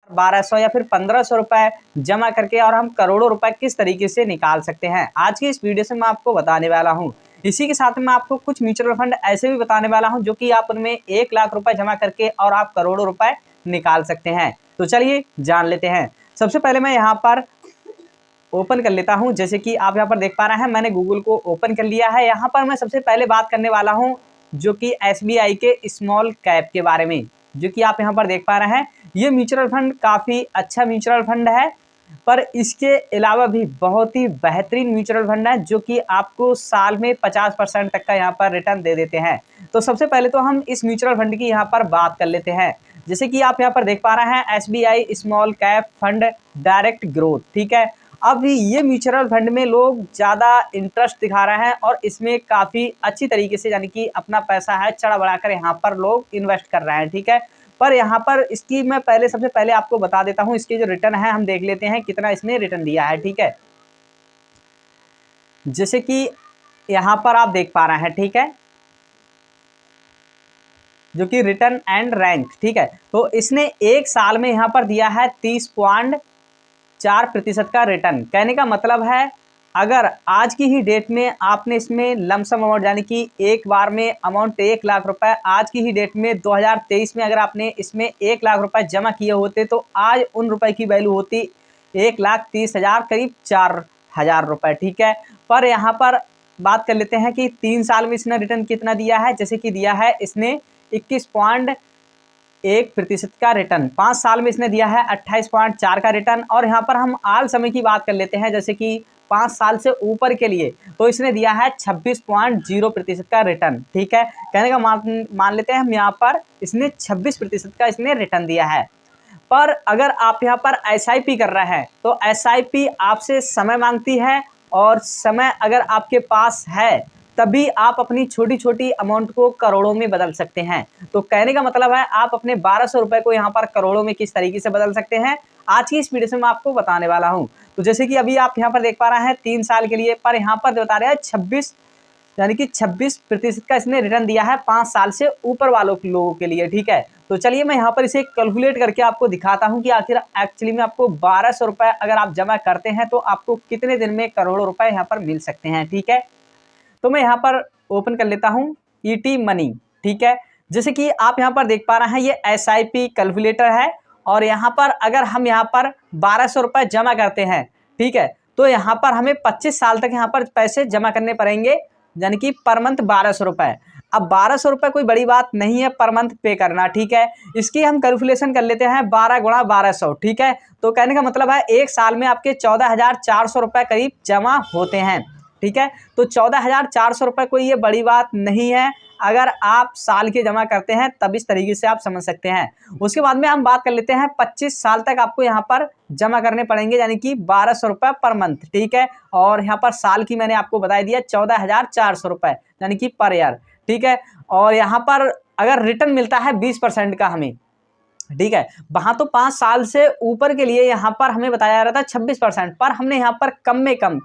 1200 या फिर 1500 रुपए जमा करके और हम करोड़ों रुपए किस तरीके से निकाल सकते हैं, आज की इस वीडियो से मैं आपको बताने वाला हूं। इसी के साथ मैं आपको कुछ म्यूचुअल फंड ऐसे भी बताने वाला हूं जो कि आप उनमें 1 लाख रुपए जमा करके और आप करोड़ों रुपए निकाल सकते हैं। तो चलिए जान लेते हैं। सबसे पहले मैं यहाँ पर ओपन कर लेता हूं। जैसे कि आप यहाँ पर देख पा रहे हैं, मैंने गूगल को ओपन कर लिया है। यहाँ पर मैं सबसे पहले बात करने वाला हूं जो कि SBI के स्मॉल कैप के बारे में, जो कि आप यहाँ पर देख पा रहे हैं। ये म्यूचुअल फंड काफ़ी अच्छा म्यूचुअल फंड है, पर इसके अलावा भी बहुत ही बेहतरीन म्यूचुअल फंड है जो कि आपको साल में 50% तक का यहाँ पर रिटर्न दे देते हैं। तो सबसे पहले तो हम इस म्यूचुअल फंड की यहाँ पर बात कर लेते हैं। जैसे कि आप यहाँ पर देख पा रहे हैं SBI small cap fund direct growth, ठीक है। अब ये म्यूचुअल फंड में लोग ज़्यादा इंटरेस्ट दिखा रहे हैं और इसमें काफ़ी अच्छी तरीके से यानी कि अपना पैसा है चढ़ा बढ़ाकर यहाँ पर लोग इन्वेस्ट कर रहे हैं, ठीक है। पर यहाँ पर इसकी मैं सबसे पहले आपको बता देता हूँ, इसके जो रिटर्न है हम देख लेते हैं कितना इसने रिटर्न दिया है, ठीक है। जैसे कि यहाँ पर आप देख पा रहे हैं, ठीक है, जो कि रिटर्न एंड रैंक, ठीक है। तो इसने एक साल में यहाँ पर दिया है 30.4% का रिटर्न। कहने का मतलब है अगर आज की ही डेट में आपने इसमें लमसम अमाउंट यानी कि एक बार में अमाउंट 1 लाख रुपए, आज की ही डेट में 2023 में अगर आपने इसमें 1 लाख रुपए जमा किए होते तो आज उन रुपए की वैल्यू होती 1,30,000 करीब 4,000 रुपए, ठीक है। पर यहाँ पर बात कर लेते हैं कि 3 साल में इसने रिटर्न कितना दिया है। जैसे कि दिया है इसने 21.1% का रिटर्न। 5 साल में इसने दिया है 28.4 का रिटर्न। और यहाँ पर हम आल समय की बात कर लेते हैं, जैसे कि 5 साल से ऊपर के लिए तो इसने दिया है 26.0% का रिटर्न, ठीक है। कहने का मान लेते हैं हम यहाँ पर इसने 26% का इसने रिटर्न दिया है। पर अगर आप यहाँ पर SIP कर रहे हैं तो SIP आपसे समय मांगती है, और समय अगर आपके पास है तभी आप अपनी छोटी छोटी अमाउंट को करोड़ों में बदल सकते हैं। तो कहने का मतलब है आप अपने 1200 रुपए को यहाँ पर करोड़ों में किस तरीके से बदल सकते हैं, आज की इस वीडियो से मैं आपको बताने वाला हूँ। तो जैसे कि अभी आप यहाँ पर देख पा रहे हैं 3 साल के लिए, पर यहाँ पर बता रहे हैं 26 यानी कि 26% का इसने रिटर्न दिया है 5 साल से ऊपर वालों लोगों के लिए, ठीक है। तो चलिए मैं यहाँ पर इसे कैलकुलेट करके आपको दिखाता हूँ कि आखिर एक्चुअली में आपको 1200 रुपए अगर आप जमा करते हैं तो आपको कितने दिन में करोड़ों रुपए यहाँ पर मिल सकते हैं, ठीक है। तो मैं यहाँ पर ओपन कर लेता हूँ ET मनी, ठीक है। जैसे कि आप यहाँ पर देख पा रहे हैं ये SIP कैलकुलेटर है, और यहाँ पर अगर हम यहाँ पर 1200 रुपए जमा करते हैं, ठीक है, तो यहाँ पर हमें 25 साल तक यहाँ पर पैसे जमा करने पड़ेंगे, यानी कि पर मंथ 1200 रुपए। अब 1200 रुपए कोई बड़ी बात नहीं है पर मंथ पे करना, ठीक है। इसकी हम कैलकुलेशन कर लेते हैं 12 गुणा 1200, ठीक है। तो कहने का मतलब है एक साल में आपके 14,400 रुपए करीब जमा होते हैं, ठीक है। तो 14,400 रुपए कोई ये बड़ी बात नहीं है, अगर आप साल के जमा करते हैं तब इस तरीके से आप समझ सकते हैं। उसके बाद में हम बात कर लेते हैं 25 साल तक आपको यहाँ पर जमा करने पड़ेंगे, यानी कि 1200 रुपये पर मंथ, ठीक है। और यहाँ पर साल की मैंने आपको बता दिया 14,400 रुपये यानी कि पर ईयर, ठीक है। और यहाँ पर अगर रिटर्न मिलता है 20% का हमें, ठीक है। वहां तो 5 साल से ऊपर के लिए यहाँ पर हमें बताया जा रहा था 26%, पर हमने यहाँ पर कम में कम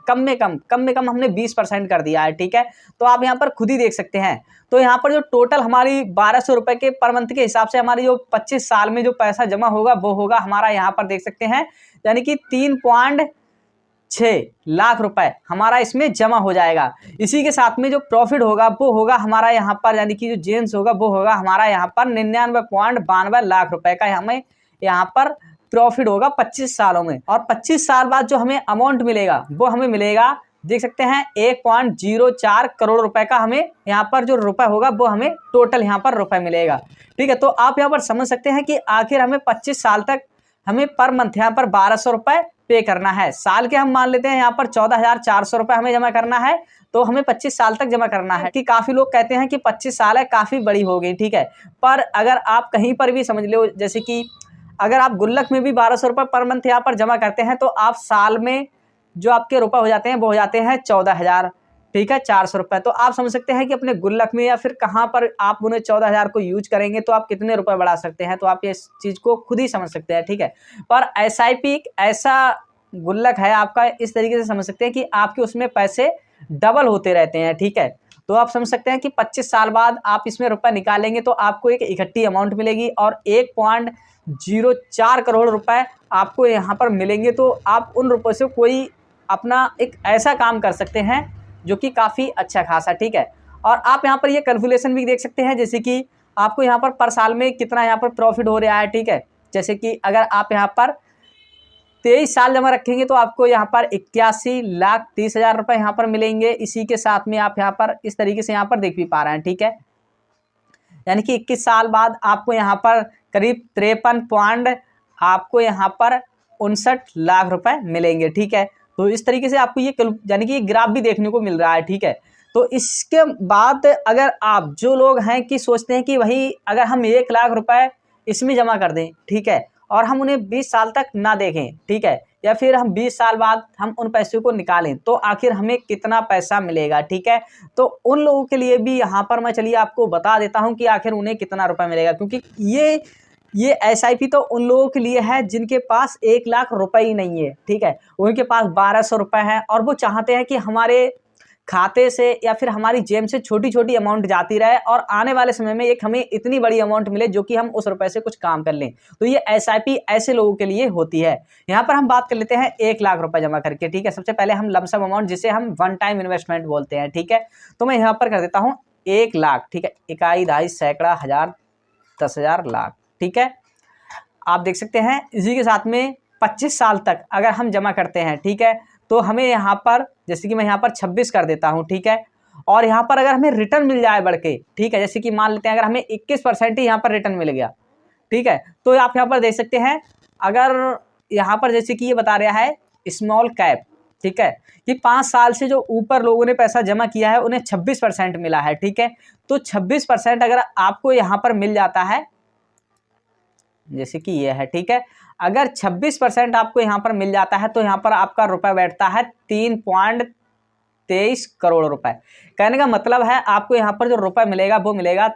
हमने 20% कर दिया है, ठीक है। तो आप यहाँ पर खुद ही देख सकते हैं। तो यहाँ पर जो टोटल हमारी 1200 रुपए के पर मंथ के हिसाब से हमारी जो 25 साल में जो पैसा जमा होगा वो होगा हमारा, यहाँ पर देख सकते हैं, यानी कि 3.6 लाख रुपए हमारा इसमें जमा हो जाएगा। इसी के साथ में जो प्रॉफिट होगा वो होगा हमारा यहाँ पर, यानी कि जो जेन्स होगा वो होगा हमारा यहाँ पर 99.92 लाख रुपए का हमें यहाँ पर प्रॉफिट होगा 25 सालों में। और 25 साल बाद जो हमें अमाउंट मिलेगा वो हमें मिलेगा, देख सकते हैं, 1.04 करोड़ रुपए का हमें यहाँ पर जो रुपए होगा वो हमें टोटल यहाँ पर रुपए मिलेगा, ठीक है। तो आप यहाँ पर समझ सकते हैं कि आखिर हमें 25 साल तक हमें पर मंथ यहाँ पर 1200 रुपए पे करना है। साल के हम मान लेते हैं यहाँ पर 14,400 रुपए हमें जमा करना है, तो हमें 25 साल तक जमा करना है। कि काफी लोग कहते हैं कि 25 साल है काफी बड़ी हो गई, ठीक है। पर अगर आप कहीं पर भी समझ लो, जैसे कि अगर आप गुल्लक में भी 1200 रुपए पर मंथ यहाँ पर जमा करते हैं तो आप साल में जो आपके रुपए हो जाते हैं वो हो जाते हैं 14,000, ठीक है, 400 रुपए। तो आप समझ सकते हैं कि अपने गुल्लक में या फिर कहाँ पर आप उन्हें 14,000 को यूज करेंगे तो आप कितने रुपए बढ़ा सकते हैं। तो आप इस चीज को खुद ही समझ सकते हैं, ठीक है। पर SIP ऐसा गुल्लक है आपका, इस तरीके से समझ सकते हैं कि आपके उसमें पैसे डबल होते रहते हैं, ठीक है। तो आप समझ सकते हैं कि 25 साल बाद आप इसमें रुपए निकालेंगे तो आपको एक इकट्ठी अमाउंट मिलेगी, और 0.04 करोड़ रुपए आपको यहाँ पर मिलेंगे। तो आप उन रुपये से कोई अपना एक ऐसा काम कर सकते हैं जो कि काफ़ी अच्छा खासा, ठीक है। और आप यहाँ पर ये कैलकुलेशन भी देख सकते हैं, जैसे कि आपको यहाँ पर साल में कितना यहाँ पर प्रॉफिट हो रहा है, ठीक है। जैसे कि अगर आप यहाँ पर 23 साल जमा रखेंगे तो आपको यहाँ पर 81,30,000 रुपये यहाँ पर मिलेंगे। इसी के साथ में आप यहाँ पर इस तरीके से यहाँ पर देख भी पा रहे हैं, ठीक है। यानी कि 21 साल बाद आपको यहाँ पर करीब 53 आपको यहाँ पर 59 लाख रुपए मिलेंगे, ठीक है। तो इस तरीके से आपको ये यानी कि ग्राफ भी देखने को मिल रहा है, ठीक है। तो इसके बाद अगर आप जो लोग हैं कि सोचते हैं कि भाई अगर हम 1 लाख रुपए इसमें जमा कर दें, ठीक है, और हम उन्हें 20 साल तक ना देखें, ठीक है, या फिर हम 20 साल बाद हम उन पैसों को निकालें तो आखिर हमें कितना पैसा मिलेगा, ठीक है। तो उन लोगों के लिए भी यहाँ पर मैं चलिए आपको बता देता हूँ कि आखिर उन्हें कितना रुपए मिलेगा, क्योंकि ये SIP तो उन लोगों के लिए है जिनके पास 1 लाख रुपए ही नहीं है, ठीक है। उनके पास 1200 रुपए हैं और वो चाहते हैं कि हमारे खाते से या फिर हमारी जेब से छोटी छोटी अमाउंट जाती रहे और आने वाले समय में एक हमें इतनी बड़ी अमाउंट मिले जो कि हम उस रुपए से कुछ काम कर लें। तो ये SIP ऐसे लोगों के लिए होती है। यहाँ पर हम बात कर लेते हैं 1 लाख रुपए जमा करके, ठीक है। सबसे पहले हम लमसम अमाउंट, जिसे हम वन टाइम इन्वेस्टमेंट बोलते हैं, ठीक है। तो मैं यहाँ पर कर देता हूँ 1 लाख, ठीक है। इकाई, दहाई, सैकड़ा, हजार, 10,000, लाख, ठीक है। आप देख सकते हैं इसी के साथ में 25 साल तक अगर हम जमा करते हैं, ठीक है, तो हमें यहाँ पर जैसे कि मैं यहाँ पर 26 कर देता हूँ, ठीक है। और यहाँ पर अगर हमें रिटर्न मिल जाए बढ़ के, ठीक है, जैसे कि मान लेते हैं अगर हमें 21% ही यहाँ पर रिटर्न मिल गया, ठीक है, तो आप यहाँ पर देख सकते हैं अगर यहाँ पर जैसे कि ये बता रहा है स्मॉल कैप, ठीक है, कि 5 साल से जो ऊपर लोगों ने पैसा जमा किया है उन्हें 26% मिला है, ठीक है। तो 26% अगर आपको यहाँ पर मिल जाता है, जैसे कि ये है, ठीक है, अगर 26% आपको यहाँ पर मिल जाता है तो यहाँ पर आपका रुपए बैठता है 3.23 करोड़ रुपए। कहने का मतलब है आपको यहाँ पर जो रुपए मिलेगा वो मिलेगा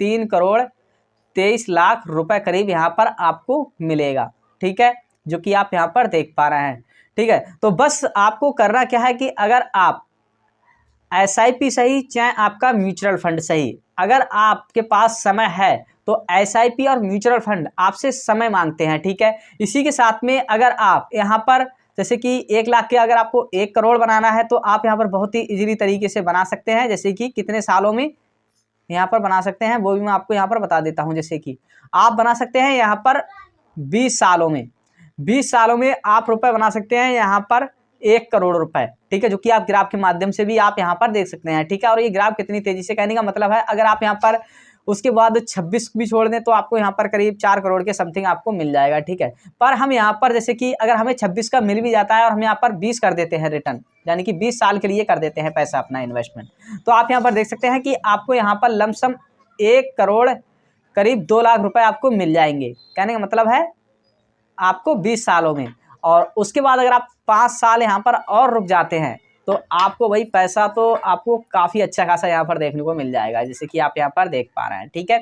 3.23 लाख रुपए करीब यहाँ पर आपको मिलेगा, ठीक है, जो कि आप यहाँ पर देख पा रहे हैं, ठीक है। तो बस आपको करना क्या है कि अगर आप SIP सही चाहे आपका म्यूचुअल फंड सही, अगर आपके पास समय है तो SIP और म्यूचुअल फंड आपसे समय मांगते हैं, ठीक है। इसी के साथ में अगर आप यहाँ पर जैसे कि 1 लाख के अगर आपको 1 करोड़ बनाना है तो आप यहाँ पर बहुत ही इजीली तरीके से बना सकते हैं। जैसे कि कितने सालों में यहाँ पर बना सकते हैं वो भी मैं आपको यहाँ पर बता देता हूँ। जैसे कि आप बना सकते हैं यहाँ पर 20 सालों में, 20 सालों में आप रुपए बना सकते हैं यहाँ पर 1 करोड़ रुपए, ठीक है, जो कि आप ग्राफ के माध्यम से भी आप यहाँ पर देख सकते हैं, ठीक है। और ये ग्राफ कितनी तेजी से, कहने का मतलब है अगर आप यहाँ पर उसके बाद 26 भी छोड़ दें तो आपको यहाँ पर करीब 4 करोड़ के समथिंग आपको मिल जाएगा, ठीक है। पर हम यहाँ पर जैसे कि अगर हमें 26 का मिल भी जाता है और हम यहाँ पर 20 कर देते हैं रिटर्न, यानी कि 20 साल के लिए कर देते हैं पैसा अपना इन्वेस्टमेंट, तो आप यहाँ पर देख सकते हैं कि आपको यहाँ पर लमसम 1 करोड़ करीब 2 लाख रुपए आपको मिल जाएंगे। कहने का मतलब है आपको 20 सालों में, और उसके बाद अगर आप 5 साल यहाँ पर और रुक जाते हैं तो आपको वही पैसा तो आपको काफ़ी अच्छा खासा यहाँ पर देखने को मिल जाएगा, जैसे कि आप यहाँ पर देख पा रहे हैं, ठीक है।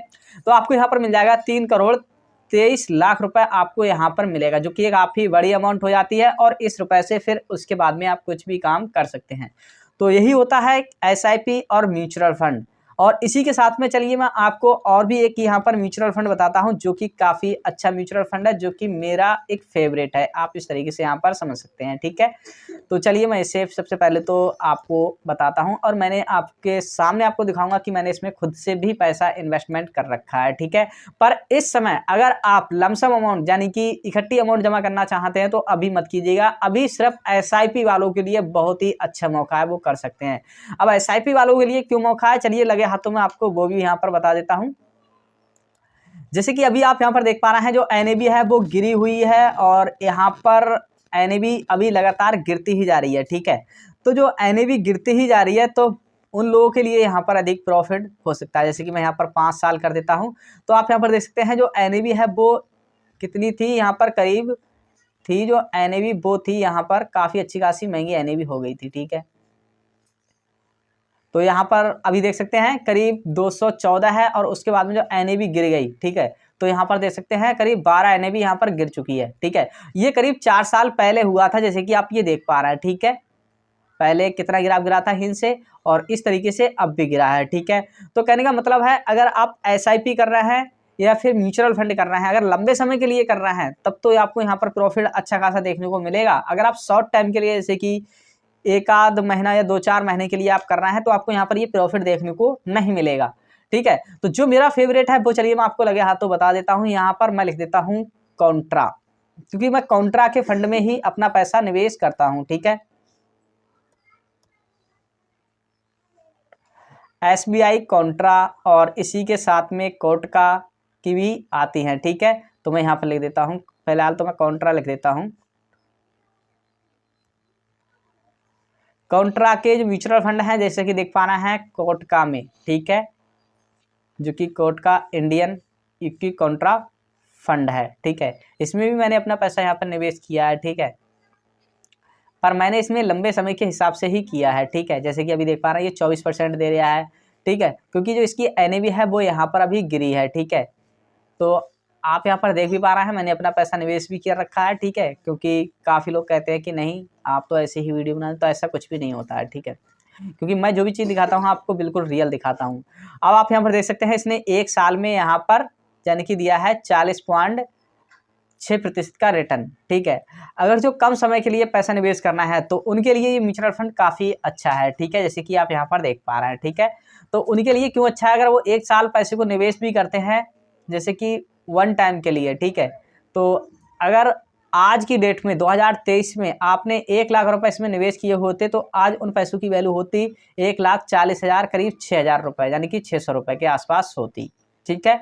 तो आपको यहाँ पर मिल जाएगा 3.23 करोड़ रुपए आपको यहाँ पर मिलेगा, जो कि एक काफ़ी बड़ी अमाउंट हो जाती है। और इस रुपए से फिर उसके बाद में आप कुछ भी काम कर सकते हैं। तो यही होता है SIP और म्यूचुअल फंड। और इसी के साथ में चलिए मैं आपको और भी एक यहाँ पर म्यूचुअल फंड बताता हूँ, जो कि काफ़ी अच्छा म्यूचुअल फंड है, जो कि मेरा एक फेवरेट है। आप इस तरीके से यहाँ पर समझ सकते हैं, ठीक है। तो चलिए मैं इसे सबसे पहले तो आपको बताता हूँ और मैंने आपके सामने आपको दिखाऊंगा कि मैंने इसमें खुद से भी पैसा इन्वेस्टमेंट कर रखा है, ठीक है। पर इस समय अगर आप लमसम अमाउंट यानी कि इकट्ठी अमाउंट जमा करना चाहते हैं तो अभी मत कीजिएगा। अभी सिर्फ SIP वालों के लिए बहुत ही अच्छा मौका है, वो कर सकते हैं। अब SIP वालों के लिए क्यों मौका है, चलिए लगे हाथों में आपको वो भी यहाँ पर बता देता हूँ। जैसे कि अभी आप यहाँ पर देख पा रहे हैं जो NAV है वो गिरी हुई है और यहाँ पर NAV अभी लगातार गिरती ही जा रही है, ठीक है। तो जो NAV गिरती ही जा रही है तो उन लोगों के लिए यहाँ पर अधिक प्रॉफिट हो सकता है। जैसे कि मैं यहाँ पर 5 साल कर देता हूँ तो आप यहाँ पर देख सकते हैं जो NAV है वो कितनी थी, यहाँ पर करीब थी जो NAV वो थी यहाँ पर काफ़ी अच्छी खासी महंगी NAV हो गई थी, ठीक है। तो यहाँ पर अभी देख सकते हैं करीब 214 है और उसके बाद में जो NAV गिर गई, ठीक है। तो यहाँ पर देख सकते हैं करीब 12 NAV यहाँ पर गिर चुकी है, ठीक है। ये करीब 4 साल पहले हुआ था, जैसे कि आप ये देख पा रहे हैं, ठीक है। पहले कितना गिरा था हिंद से और इस तरीके से अब भी गिरा है, ठीक है। तो कहने का मतलब है अगर आप SIP कर रहे हैं या फिर म्यूचुअल फंड करना है, अगर लंबे समय के लिए करना है तब तो आपको यहाँ पर प्रॉफिट अच्छा खासा देखने को मिलेगा। अगर आप शॉर्ट टाइम के लिए जैसे कि एक आध महीना या 2-4 महीने के लिए आप करना है तो आपको यहाँ पर ये प्रॉफिट देखने को नहीं मिलेगा। ठीक है, तो जो मेरा फेवरेट है वो चलिए मैं आपको लगे हाथों बता देता हूँ। यहाँ पर मैं लिख देता हूँ कॉन्ट्रा, क्योंकि मैं कॉन्ट्रा के फंड में ही अपना पैसा निवेश करता हूँ। ठीक है, SBI कॉन्ट्रा और इसी के साथ में कोटका की भी आती हैं। ठीक है, तो मैं यहाँ पर लिख देता हूँ, फिलहाल तो मैं कॉन्ट्रा लिख देता हूँ। कॉन्ट्रा के जो म्यूचुअल फंड हैं जैसे कि देख पाना है कोटका में, ठीक है, जो कि कोटका इंडियन इक्विटी कॉन्ट्रा फंड है। ठीक है, इसमें भी मैंने अपना पैसा यहाँ पर निवेश किया है। ठीक है, पर मैंने इसमें लंबे समय के हिसाब से ही किया है। ठीक है, जैसे कि अभी देख पा रहे हैं ये 24% दे रहा है। ठीक है, क्योंकि जो इसकी NAV है वो यहाँ पर अभी गिरी है। ठीक है, तो आप यहाँ पर देख भी पा रहे हैं मैंने अपना पैसा निवेश भी किया रखा है। ठीक है, क्योंकि काफ़ी लोग कहते हैं कि नहीं आप तो ऐसे ही वीडियो बनाते, तो ऐसा कुछ भी नहीं होता है। ठीक है, क्योंकि मैं जो भी चीज़ दिखाता हूँ आपको बिल्कुल रियल दिखाता हूँ। अब आप यहाँ पर देख सकते हैं इसने 1 साल में यहाँ पर यानी कि दिया है 40.6% का रिटर्न। ठीक है, अगर जो कम समय के लिए पैसा निवेश करना है तो उनके लिए ये म्यूचुअल फंड काफ़ी अच्छा है। ठीक है, जैसे कि आप यहाँ पर देख पा रहे हैं। ठीक है, तो उनके लिए क्यों अच्छा है, अगर वो 1 साल पैसे को निवेश भी करते हैं जैसे कि 1 टाइम के लिए। ठीक है, तो अगर आज की डेट में 2023 में आपने 1 लाख रुपए इसमें निवेश किए होते तो आज उन पैसों की वैल्यू होती 1,40,000 करीब 6,000 रुपये, यानी कि 600 रुपये के आसपास होती। ठीक है,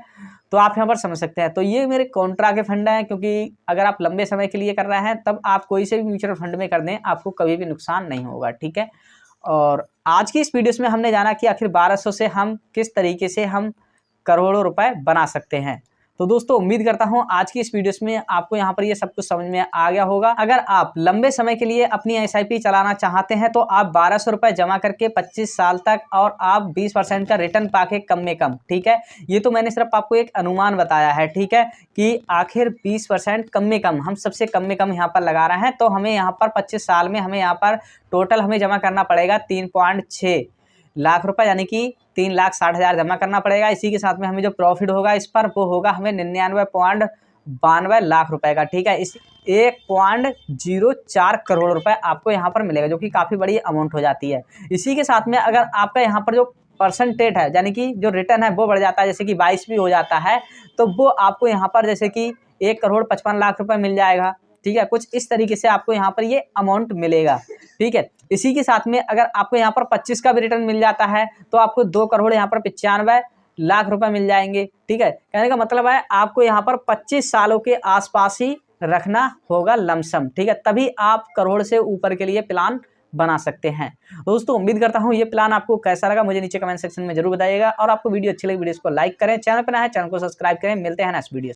तो आप यहाँ पर समझ सकते हैं। तो ये मेरे कॉन्ट्रा के फंड हैं, क्योंकि अगर आप लंबे समय के लिए कर रहे हैं तब आप कोई से भी म्यूचुअल फंड में कर दें आपको कभी भी नुकसान नहीं होगा। ठीक है, और आज की इस वीडियो में हमने जाना कि आखिर 1200 से हम किस तरीके से हम करोड़ों रुपए बना सकते हैं। तो दोस्तों उम्मीद करता हूं आज की इस वीडियो में आपको यहां पर ये सब कुछ समझ में आ गया होगा। अगर आप लंबे समय के लिए अपनी SIP चलाना चाहते हैं तो आप 1200 रुपए जमा करके 25 साल तक और आप 20% का रिटर्न पाके कम में कम। ठीक है, ये तो मैंने सिर्फ आपको एक अनुमान बताया है। ठीक है, कि आखिर 20% कम में कम हम सबसे कम में कम यहाँ पर लगा रहे हैं, तो हमें यहाँ पर 25 साल में हमें यहाँ पर टोटल हमें जमा करना पड़ेगा 3.6 लाख रुपए, यानी कि 3,60,000 जमा करना पड़ेगा। इसी के साथ में हमें जो प्रॉफिट होगा इस पर वो होगा हमें 99.92 लाख रुपए का। ठीक है, इस 1.04 करोड़ रुपए आपको यहाँ पर मिलेगा, जो कि काफ़ी बड़ी अमाउंट हो जाती है। इसी के साथ में अगर आपका यहाँ पर जो परसेंटेज है यानी कि जो रिटर्न है वो बढ़ जाता है, जैसे कि 22 भी हो जाता है, तो वो आपको यहाँ पर जैसे कि 1,55,00,000 रुपए मिल जाएगा। ठीक है, कुछ इस तरीके से आपको यहाँ पर ये अमाउंट मिलेगा। ठीक है, इसी के साथ में अगर आपको यहाँ पर 25 का भी रिटर्न मिल जाता है तो आपको 2 करोड़ यहाँ पर 95 लाख रुपए मिल जाएंगे। ठीक है, कहने का मतलब है आपको यहाँ पर 25 सालों के आसपास ही रखना होगा लमसम। ठीक है, तभी आप करोड़ से ऊपर के लिए प्लान बना सकते हैं। दोस्तों उम्मीद करता हूँ ये प्लान आपको कैसा लगा मुझे नीचे कमेंट सेक्शन में जरूर बताइएगा, और आपको वीडियो अच्छी लगी वीडियो को लाइक करें, चैनल पर नया है चैनल को सब्सक्राइब करें। मिलते हैं नेक्स्ट वीडियो।